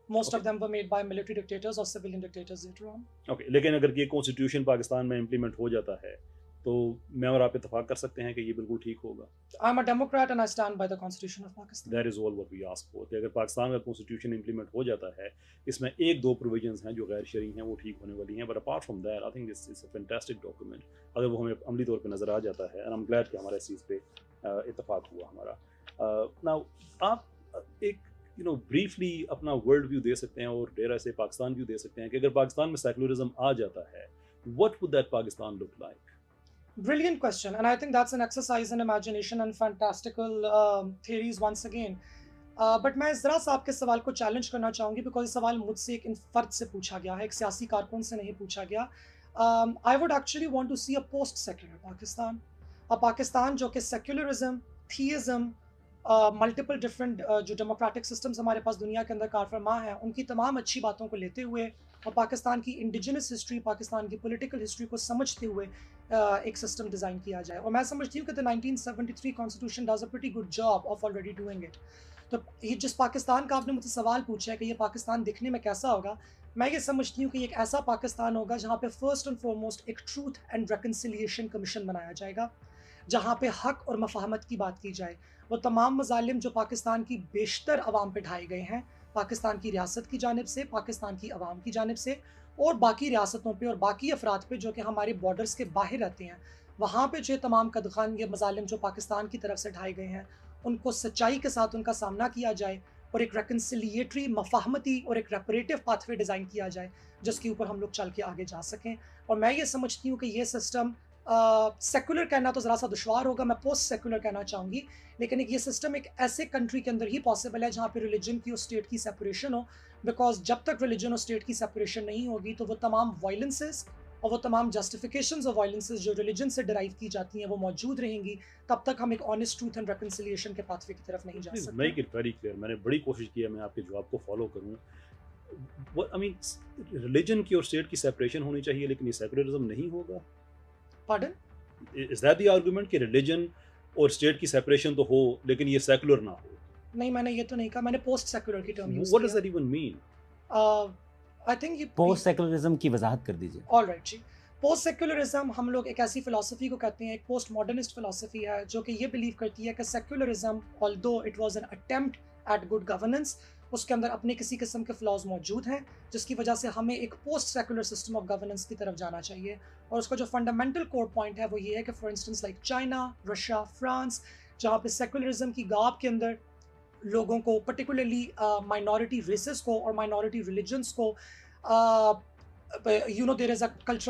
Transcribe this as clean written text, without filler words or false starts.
Most Okay. of them were made by military dictators or civilian dictators later on. Okay, لیکن اگر یہ constitution Pakistan میں implement ہو جاتا ہے تو میں اور آپ اتفاق کر سکتے ہیں کہ یہ بالکل ٹھیک ہوگا. I'm a Democrat and I stand by the Constitution of Pakistan. That is all what we ask for کہ اگر پاکستان کا کانسٹیٹیوشن امپلیمنٹ ہو جاتا ہے، اس میں ایک دو پروویژنس ہیں جو غیر شرعی ہیں وہ ٹھیک ہونے والی ہیں، but apart from that I think this is a fantastic document. اگر وہ ہمیں عملی طور پہ نظر آ جاتا ہے، اینڈ آئی ایم گلیڈ کہ ہمارا اس چیز پہ اتفاق ہوا ہمارا. ناؤ آپ ایک بریفلی اپنا ورلڈ ویو دے سکتے ہیں اور ڈیر ایسے پاکستان ویو دے سکتے ہیں کہ اگر پاکستان میں سیکولرزم آ جاتا ہے، what would that Pakistan look like? Brilliant question, and I think that's an exercise in imagination and fantastical theories once again. But میں ذرا سا آپ کے سوال کو چیلنج کرنا چاہوں گی بیکاز یہ سوال مجھ سے ایک فرد سے پوچھا گیا ہے، ایک سیاسی کارکن سے نہیں پوچھا گیا. I would actually want to see a post secular Pakistan, Pakistan جو کہ سیکولرزم، تھیئزم، ملٹیپل ڈفرینٹ جو ڈیموکریٹک سسٹمز ہمارے پاس دنیا کے اندر کار فرما ہیں ان کی تمام اچھی باتوں کو لیتے ہوئے اور پاکستان کی انڈیجنس ہسٹری، پاکستان کی پولیٹیکل ہسٹری کو سمجھتے ہوئے ایک سسٹم ڈیزائن کیا جائے. اور میں سمجھتی ہوں کہ the 1973 Constitution does a pretty good job of already doing it. تو یہ جس پاکستان کا آپ نے مجھ سے سوال پوچھا ہے کہ یہ پاکستان دکھنے میں کیسا ہوگا، میں یہ سمجھتی ہوں کہ یہ ایک ایسا پاکستان ہوگا جہاں پہ فرسٹ اینڈ فارموسٹ ایک ٹروتھ اینڈ ریکنسیلیشن کمیشن بنایا جائے گا، جہاں پہ حق اور مفاہمت کی بات کی جائے. وہ تمام مظالم جو پاکستان کی بیشتر عوام پہ ڈھائے گئے ہیں، پاکستان کی ریاست کی جانب سے، پاکستان کی عوام کی جانب سے، اور باقی ریاستوں پہ اور باقی افراد پہ جو کہ ہمارے بارڈرز کے باہر رہتے ہیں، وہاں پہ جو تمام قدغن یہ مظالم جو پاکستان کی طرف سے ڈھائے گئے ہیں ان کو سچائی کے ساتھ ان کا سامنا کیا جائے اور ایک ریکنسیلیٹری، مفاہمتی اور ایک ریپریٹیو پاتھ وے ڈیزائن کیا جائے جس کے اوپر ہم لوگ چل کے آگے جا سکیں. اور میں یہ سمجھتی ہوں کہ یہ سسٹم سیکولر کہنا تو ذرا سا دشوار ہوگا، میں پوسٹ سیکولر کہنا چاہوں گی، لیکن یہ سسٹم ایک ایسے کنٹری کے اندر ہی پاسبل ہے جہاں پہ ریلیجن کی اور اسٹیٹ کی سیپریشن ہو. بیکاز جب تک ریلیجن اور اسٹیٹ کی سیپریشن نہیں ہوگی تو وہ تمام وائلنسز اور وہ تمام جسٹیفیکیشنز آف وائلنسز جو ریلیجن سے ڈرائیو کی جاتی ہیں وہ موجود رہیں گی. تب تک ہم ایک آنیسٹ ٹروتھ اینڈ ریکنسیلیشن کے پاتھ وے کی طرف نہیں جا سکتے. Make it very clear. میں نے بڑی کوشش کی ہے میں آپ کے جواب کو فالو کروں. آئی مین ریلیجن کی اور اسٹیٹ کی سیپریشن ہونی چاہیے لیکن یہ سیکولرزم نہیں ہوگا. Pardon? Is that the argument کہ ریلیجن اور اسٹیٹ کی سیپریشن تو ہو لیکن یہ سیکولر نہ ہو؟ نہیں، میں نے یہ تو نہیں کہا، میں نے پوسٹ سیکولر کی term use What does that even mean? I think یہ پوسٹ سیکولرزم کی وضاحت کر دیجیے. آل رائٹ جی. پوسٹ سیکولرزم ہم لوگ ایک ایسی فلاسفی کو کہتے ہیں، ایک پوسٹ ماڈرنسٹ فلاسفی ہے جو کہ یہ بلیو کرتی ہے کہ secularism although it was an attempt at good governance، اس کے اندر اپنے کسی قسم کے فلاز موجود ہیں جس کی وجہ سے ہمیں ایک post secular system of governance کی طرف جانا چاہیے. اور اس کا جو فنڈامنٹل کور پوائنٹ ہے وہ یہ ہے کہ for instance like China, Russia, France, جہاں پہ سیکولرزم کی گاب کے اندر لوگوں کو پرٹیکولرلی مائنورٹی ریسز کو اور مائنورٹی ریلیجنس کو there is a cultural